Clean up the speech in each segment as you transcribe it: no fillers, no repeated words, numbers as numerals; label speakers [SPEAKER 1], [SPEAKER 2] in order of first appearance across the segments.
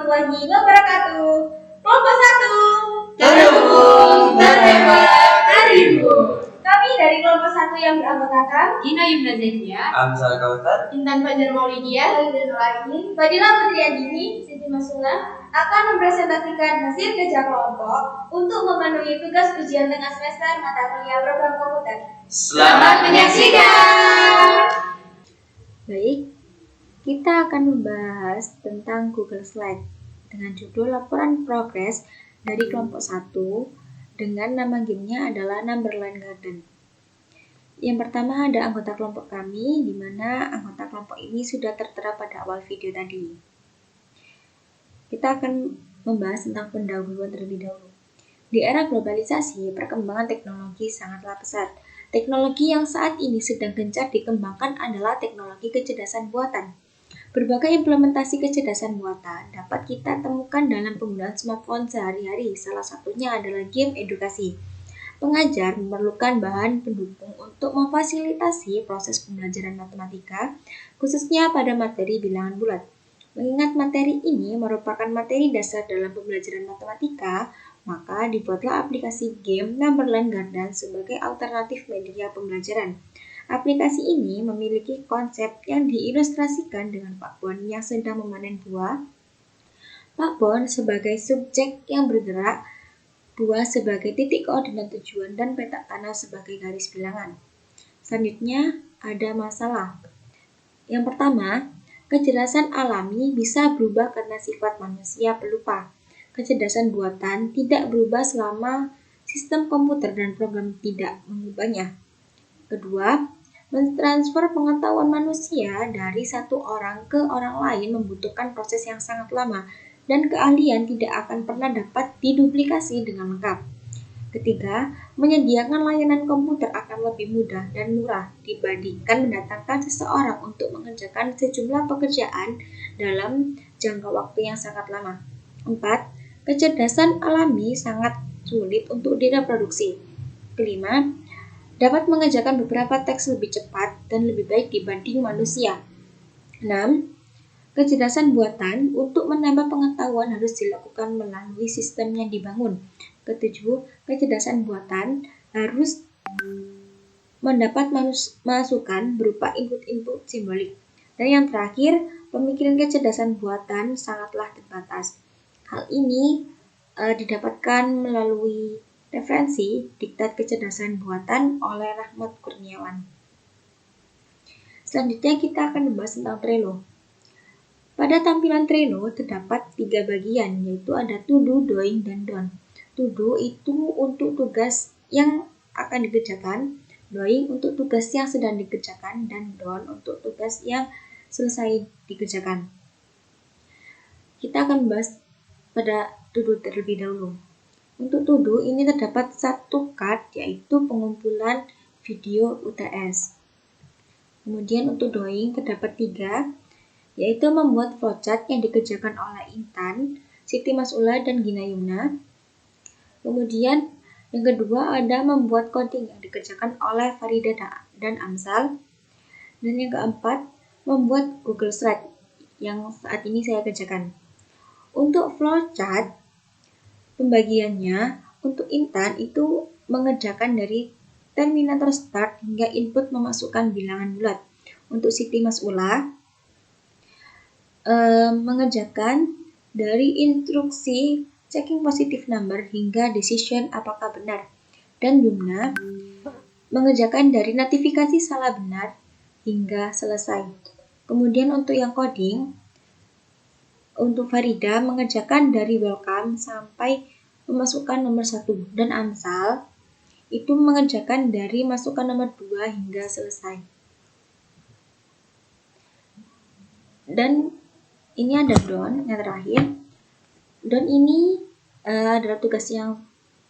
[SPEAKER 1] warahmatullahi wabarakatuh. Kelompok 1.
[SPEAKER 2] Terhubung, terhebat, terhibur.
[SPEAKER 1] Kami dari kelompok 1 yang beranggotakan
[SPEAKER 2] Gina Yumna Zakia,
[SPEAKER 3] Amsal Kautsar,
[SPEAKER 2] Intan Fajar Maulidia,
[SPEAKER 1] Fadila Putri Andini, Siti Masula akan mempresentasikan hasil kerja kelompok untuk memenuhi tugas ujian tengah semester mata kuliah program komputer.
[SPEAKER 2] Selamat menyaksikan.
[SPEAKER 4] Baik, kita akan membahas tentang Google Slide dengan judul laporan progres dari kelompok 1 dengan nama gamenya adalah Numberland Garden. Yang pertama ada anggota kelompok kami, di mana anggota kelompok ini sudah tertera pada awal video tadi. Kita akan membahas tentang pendahuluan terlebih dahulu. Di era globalisasi, perkembangan teknologi sangatlah pesat. Teknologi yang saat ini sedang gencar dikembangkan adalah teknologi kecerdasan buatan. Berbagai implementasi kecerdasan buatan dapat kita temukan dalam penggunaan smartphone sehari-hari. Salah satunya adalah game edukasi. Pengajar memerlukan bahan pendukung untuk memfasilitasi proses pembelajaran matematika, khususnya pada materi bilangan bulat. Mengingat materi ini merupakan materi dasar dalam pembelajaran matematika, maka dibuatlah aplikasi game Numberland Garden sebagai alternatif media pembelajaran. Aplikasi ini memiliki konsep yang diilustrasikan dengan Pak Bon yang sedang memanen buah, Pak Bon sebagai subjek yang bergerak, buah sebagai titik koordinat tujuan, dan petak tanah sebagai garis bilangan. Selanjutnya ada masalah. Yang pertama, kecerdasan alami bisa berubah karena sifat manusia pelupa. Kecerdasan buatan tidak berubah selama sistem komputer dan program tidak mengubahnya. Kedua, mentransfer pengetahuan manusia dari satu orang ke orang lain membutuhkan proses yang sangat lama dan keahlian tidak akan pernah dapat diduplikasi dengan lengkap. Ketiga, menyediakan layanan komputer akan lebih mudah dan murah dibandingkan mendatangkan seseorang untuk mengerjakan sejumlah pekerjaan dalam jangka waktu yang sangat lama. 4. Kecerdasan alami sangat sulit untuk direproduksi. Kelima, dapat mengerjakan beberapa teks lebih cepat dan lebih baik dibanding manusia. 6. Kecerdasan buatan untuk menambah pengetahuan harus dilakukan melalui sistem yang dibangun. Ketujuh, kecerdasan buatan harus mendapat masukan berupa input-input simbolik. Dan yang terakhir, pemikiran kecerdasan buatan sangatlah terbatas. Hal ini didapatkan melalui referensi Diktat Kecerdasan Buatan oleh Rahmat Kurniawan. Selanjutnya kita akan membahas tentang Trello. Pada tampilan Trello terdapat 3 bagian, yaitu ada to do, doing, dan done. To do itu untuk tugas yang akan dikerjakan, doing untuk tugas yang sedang dikerjakan, dan done untuk tugas yang selesai dikerjakan. Kita akan membahas pada to do terlebih dahulu. Untuk to do ini terdapat satu card, yaitu pengumpulan video UTS. Kemudian untuk doing terdapat 3, yaitu membuat flowchart yang dikerjakan oleh Intan, Siti Masula, dan Gina Yumna. Kemudian yang kedua ada membuat coding yang dikerjakan oleh Farida dan Amsal. Dan yang keempat, membuat Google Slide yang saat ini saya kerjakan. Untuk flowchart, pembagiannya untuk Intan itu mengerjakan dari terminator start hingga input memasukkan bilangan bulat. Untuk Siti Masula mengerjakan dari instruksi checking positive number hingga decision apakah benar. Dan Yumna mengerjakan dari notifikasi salah benar hingga selesai. Kemudian untuk yang coding, untuk Farida mengerjakan dari welcome sampai memasukkan nomor 1, dan Amsal itu mengerjakan dari masukkan nomor 2 hingga selesai. Dan ini ada done yang terakhir. Done ini adalah tugas yang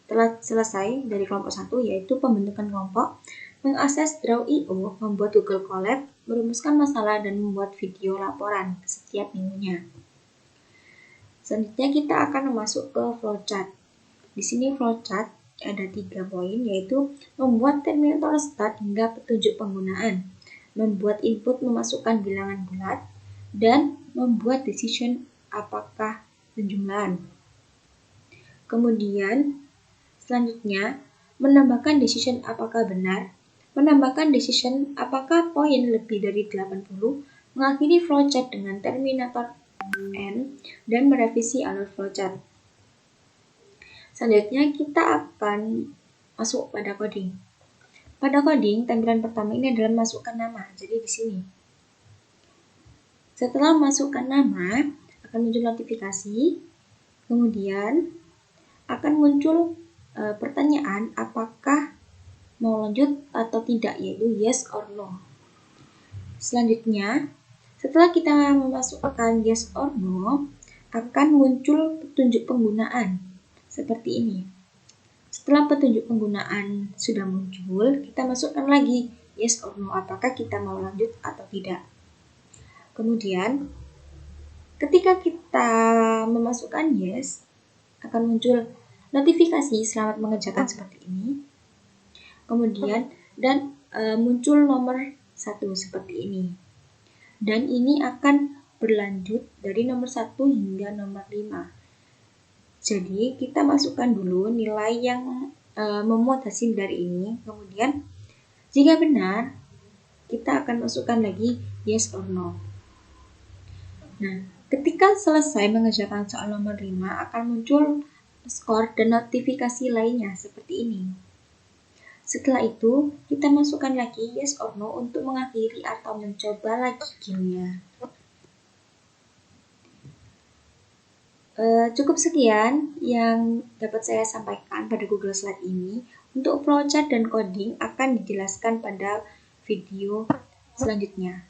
[SPEAKER 4] telah selesai dari kelompok 1, yaitu pembentukan kelompok, mengakses Draw.io, membuat Google Colab, merumuskan masalah, dan membuat video laporan setiap minggunya. Selanjutnya kita akan masuk ke flowchart. Di sini flowchart ada 3 poin, yaitu membuat terminator start hingga petunjuk penggunaan, membuat input memasukkan bilangan bulat, dan membuat decision apakah penjumlahan. Kemudian selanjutnya menambahkan decision apakah benar, menambahkan decision apakah poin lebih dari 80, mengakhiri flowchart dengan terminator N, dan merevisi alur flowchart. Selanjutnya kita akan masuk pada coding. Pada coding, tampilan pertama ini adalah masukkan nama. Jadi di sini. Setelah masukkan nama, akan muncul notifikasi. Kemudian akan muncul pertanyaan apakah mau lanjut atau tidak, yaitu yes or no. Selanjutnya, setelah kita memasukkan yes or no, akan muncul petunjuk penggunaan seperti ini. Setelah petunjuk penggunaan sudah muncul, kita masukkan lagi yes or no, apakah kita mau lanjut atau tidak. Kemudian, ketika kita memasukkan yes, akan muncul notifikasi selamat mengerjakan seperti ini. Kemudian, dan muncul nomor 1 seperti ini. Dan ini akan berlanjut dari nomor 1 hingga nomor 5. Jadi, kita masukkan dulu nilai yang memuat hasil dari ini. Kemudian, jika benar, kita akan masukkan lagi yes or no. Nah, ketika selesai mengerjakan soal nomor 5, akan muncul skor dan notifikasi lainnya seperti ini. Setelah itu, kita masukkan lagi yes or no untuk mengakhiri atau mencoba lagi gamenya. Cukup sekian yang dapat saya sampaikan pada Google Slide ini. Untuk flowchart dan coding akan dijelaskan pada video selanjutnya.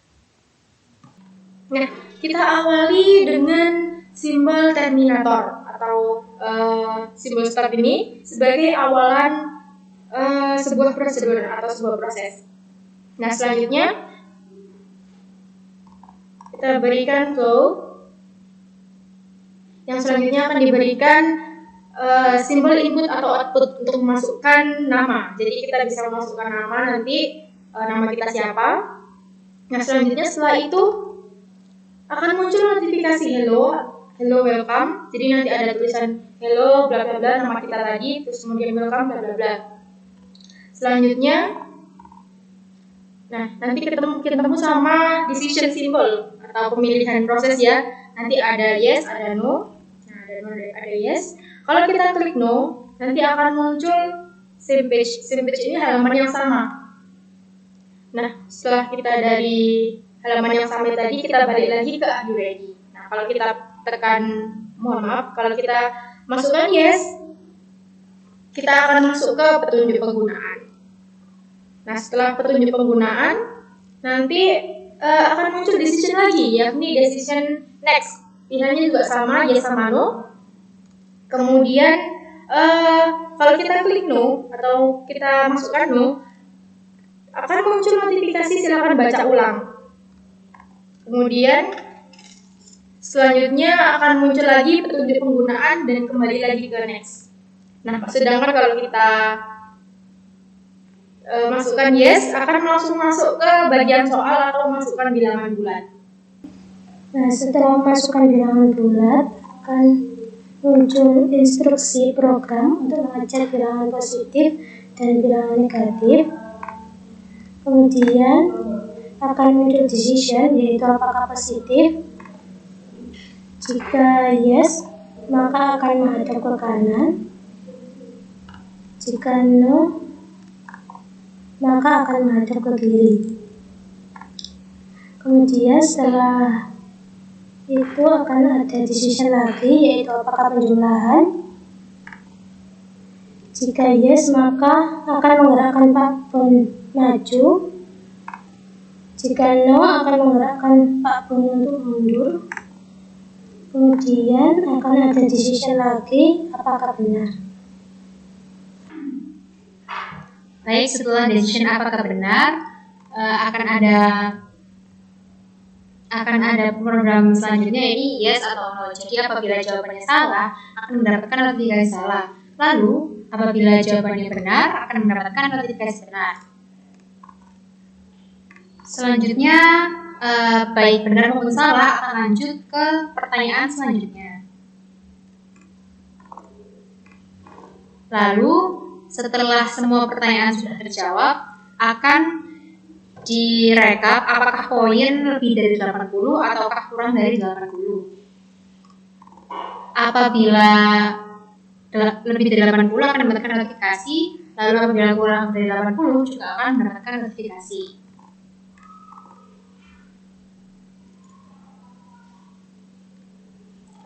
[SPEAKER 2] Nah, kita awali dengan simbol terminator atau simbol start ini sebagai awalan sebuah prosedur atau sebuah proses. Nah, selanjutnya kita berikan flow. Yang selanjutnya akan diberikan simbol input atau output untuk memasukkan nama. Jadi kita bisa memasukkan nama nanti nama kita siapa. Nah, selanjutnya setelah itu akan muncul notifikasi hello welcome. Jadi nanti ada tulisan hello bla bla bla nama kita tadi, terus kemudian welcome bla bla bla. Selanjutnya, nah nanti ketemu sama decision symbol atau pemilihan proses ya. Nanti ada yes, ada no. Nah, ada yes. Kalau kita klik no, nanti akan muncul same page. Same page ini halaman yang sama. Nah, setelah kita dari halaman yang sama tadi, kita balik lagi ke Are you ready? Nah, kalau kita tekan, kalau kita masukkan yes, kita akan masuk ke petunjuk penggunaan. Nah, setelah petunjuk penggunaan, nanti akan muncul decision lagi, yakni decision next. Pilihannya juga sama, yes sama no. Kemudian, kalau kita klik no, atau kita masukkan no, akan muncul notifikasi silakan baca ulang. Kemudian, selanjutnya akan muncul lagi petunjuk penggunaan dan kembali lagi ke next. Nah, sedangkan kalau kita masukkan yes, akan langsung masuk ke bagian soal atau masukkan bilangan bulat.
[SPEAKER 3] Nah, setelah masukkan bilangan bulat, akan muncul instruksi program untuk mengecek bilangan positif dan bilangan negatif. Kemudian akan muncul decision, yaitu apakah positif. Jika yes, maka akan menghadap ke kanan. Jika no, maka akan menghadap ke kiri. Kemudian setelah itu akan ada decision lagi, yaitu apakah penjumlahan. Jika yes, maka akan menggerakkan Pak Bon maju. Jika no, akan menggerakkan Pak Bon untuk mundur. Kemudian akan ada decision lagi, apakah benar.
[SPEAKER 2] Baik, setelah decision apakah benar, akan ada program selanjutnya, ini yes atau no. Jadi apabila jawabannya salah, akan mendapatkan notifikasi salah. Lalu apabila jawabannya benar, akan mendapatkan notifikasi benar. Selanjutnya, baik benar maupun salah akan lanjut ke pertanyaan selanjutnya. Lalu setelah semua pertanyaan sudah terjawab, akan direkap apakah poin lebih dari 80 ataukah kurang dari 80. Apabila lebih dari 80 akan mendapatkan notifikasi, lalu apabila kurang dari 80 juga akan mendapatkan notifikasi.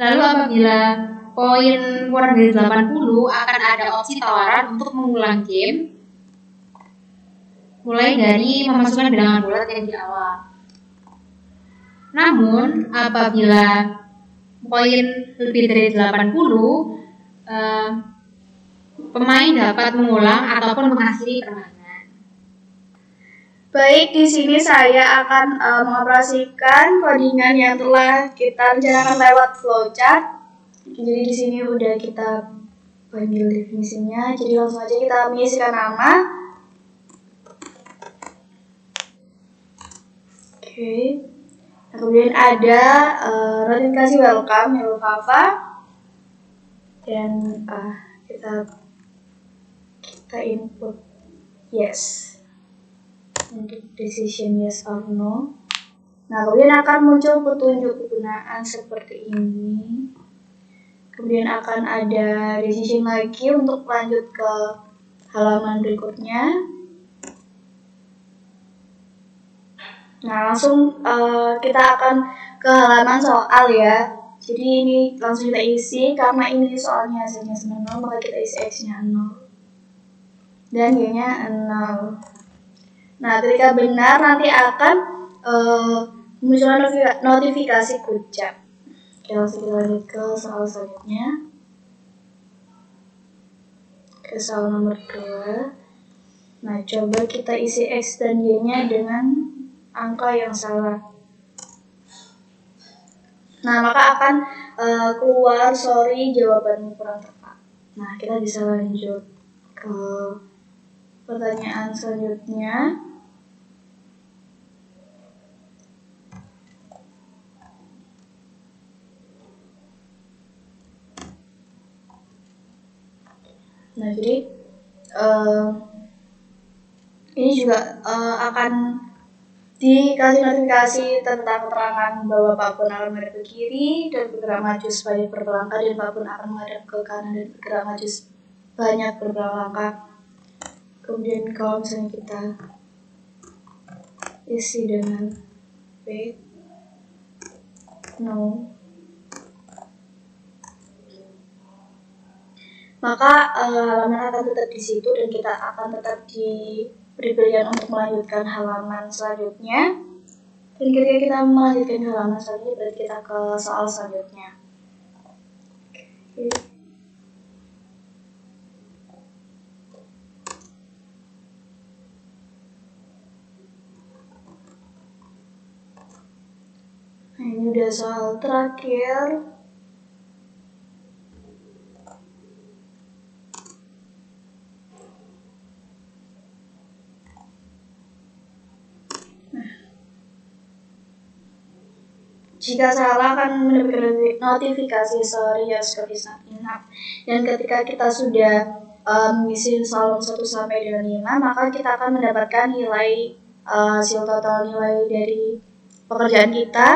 [SPEAKER 2] Lalu apabila poin kurang dari 80 akan ada opsi tawaran untuk mengulang game mulai dari memasukkan bilangan bulat yang di awal. Namun apabila poin lebih dari 80, pemain dapat mengulang ataupun mengakhiri permainan.
[SPEAKER 5] Baik, di sini saya akan mengoperasikan codingan yang telah kita rencanakan lewat flowchart. Jadi di sini udah kita panggil definisinya. Jadi langsung aja kita mengisikan nama. Oke. Nah, kemudian ada notifikasi welcome hello Fafa. Dan kita input yes untuk decision yes or no. Nah, kemudian akan muncul petunjuk penggunaan seperti ini. Kemudian akan ada decision lagi untuk lanjut ke halaman berikutnya. Nah, langsung kita akan ke halaman soal ya. Jadi ini langsung kita isi, karena ini soalnya hasilnya 0, maka kita isi X-nya 0 dan Y-nya 0. Nah, ketika benar nanti akan munculkan notifikasi kucap. Oke, langsung kita lanjut ke soal selanjutnya. Ke soal nomor 2. Nah, coba kita isi X dan Y-nya dengan angka yang salah. Nah, maka akan keluar sorry jawabanmu kurang tepat. Nah, kita bisa lanjut ke pertanyaan selanjutnya. Nah, jadi ini juga akan dikasih notifikasi tentang keterangan bahwa Pak Pun akan menghadap ke kiri dan bergerak maju sebanyak berapa langkah, dan Pak Pun akan menghadap ke kanan dan bergerak maju sebanyak berapa langkah. Kemudian kalau misalnya kita isi dengan wait, no, maka halaman akan tetap di situ dan kita akan tetap diberi pilihan untuk melanjutkan halaman selanjutnya. Dan ketika kita melanjutkan halaman selanjutnya, berarti kita ke soal selanjutnya. Oke. Nah, ini udah soal terakhir. Jika salah akan mendapatkan notifikasi sorry your score is not enough. Dan ketika kita sudah mengisi soal 1 sampai dengan 5, maka kita akan mendapatkan nilai hasil total nilai dari pekerjaan kita.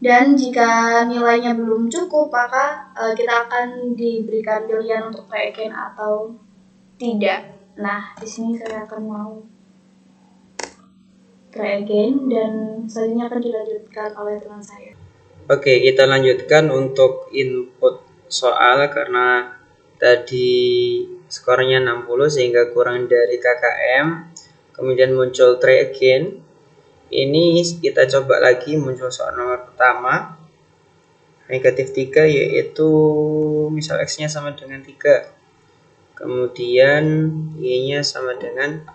[SPEAKER 5] Dan jika nilainya belum cukup, maka kita akan diberikan pilihan untuk try again atau tidak. Nah, di sini saya akan mau try again dan selanjutnya akan dilanjutkan oleh teman saya.
[SPEAKER 6] Oke, kita lanjutkan untuk input soal karena tadi skornya 60 sehingga kurang dari KKM. Kemudian muncul try again. Ini kita coba lagi, muncul soal nomor pertama. Negatif 3 yaitu misal X-nya sama dengan 3. Kemudian Y-nya sama dengan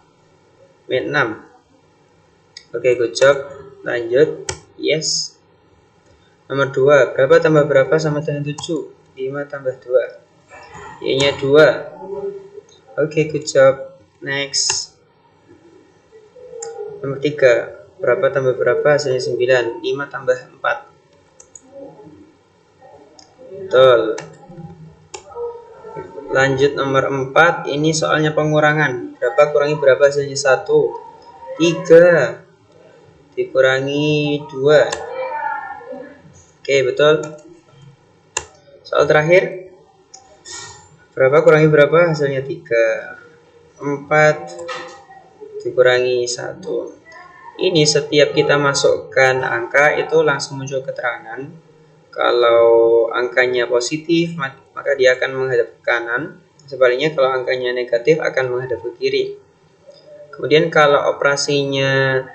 [SPEAKER 6] min 6. Oke, good job. Lanjut. Yes. Nomor 2. Berapa tambah berapa sama dengan 7? 5 tambah 2. Y-nya 2. Oke, good job. Next. Nomor 3. Berapa tambah berapa hasilnya 9? 5 tambah 4. Betul. Lanjut nomor 4, ini soalnya pengurangan. Berapa kurangi berapa hasilnya? 1. 3 dikurangi 2. Oke, betul. Soal terakhir. Berapa kurangi berapa hasilnya? 3. 4 dikurangi 1. Ini setiap kita masukkan angka itu langsung muncul keterangan. Kalau angkanya positif, maka dia akan menghadap ke kanan. Sebaliknya kalau angkanya negatif akan menghadap ke kiri. Kemudian kalau operasinya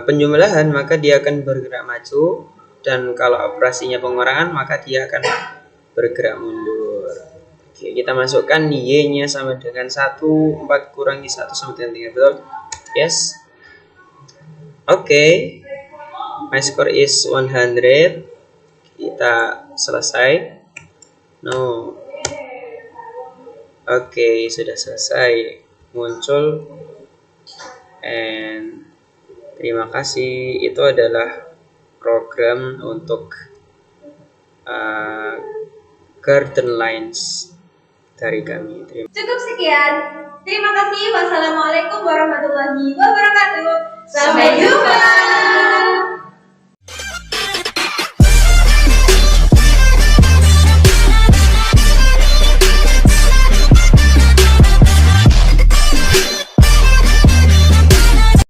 [SPEAKER 6] penjumlahan, maka dia akan bergerak maju. Dan kalau operasinya pengurangan, maka dia akan bergerak mundur. Oke, kita masukkan Y-nya sama dengan 1. 4 kurangi 1 sama dengan 3. Betul? Yes. Oke. My score is 100. Kita selesai. No. Oke, sudah selesai. Muncul. And terima kasih. Itu adalah program untuk garden lines dari kami.
[SPEAKER 1] Cukup sekian. Terima kasih. Wassalamualaikum warahmatullahi wabarakatuh. Sampai jumpa.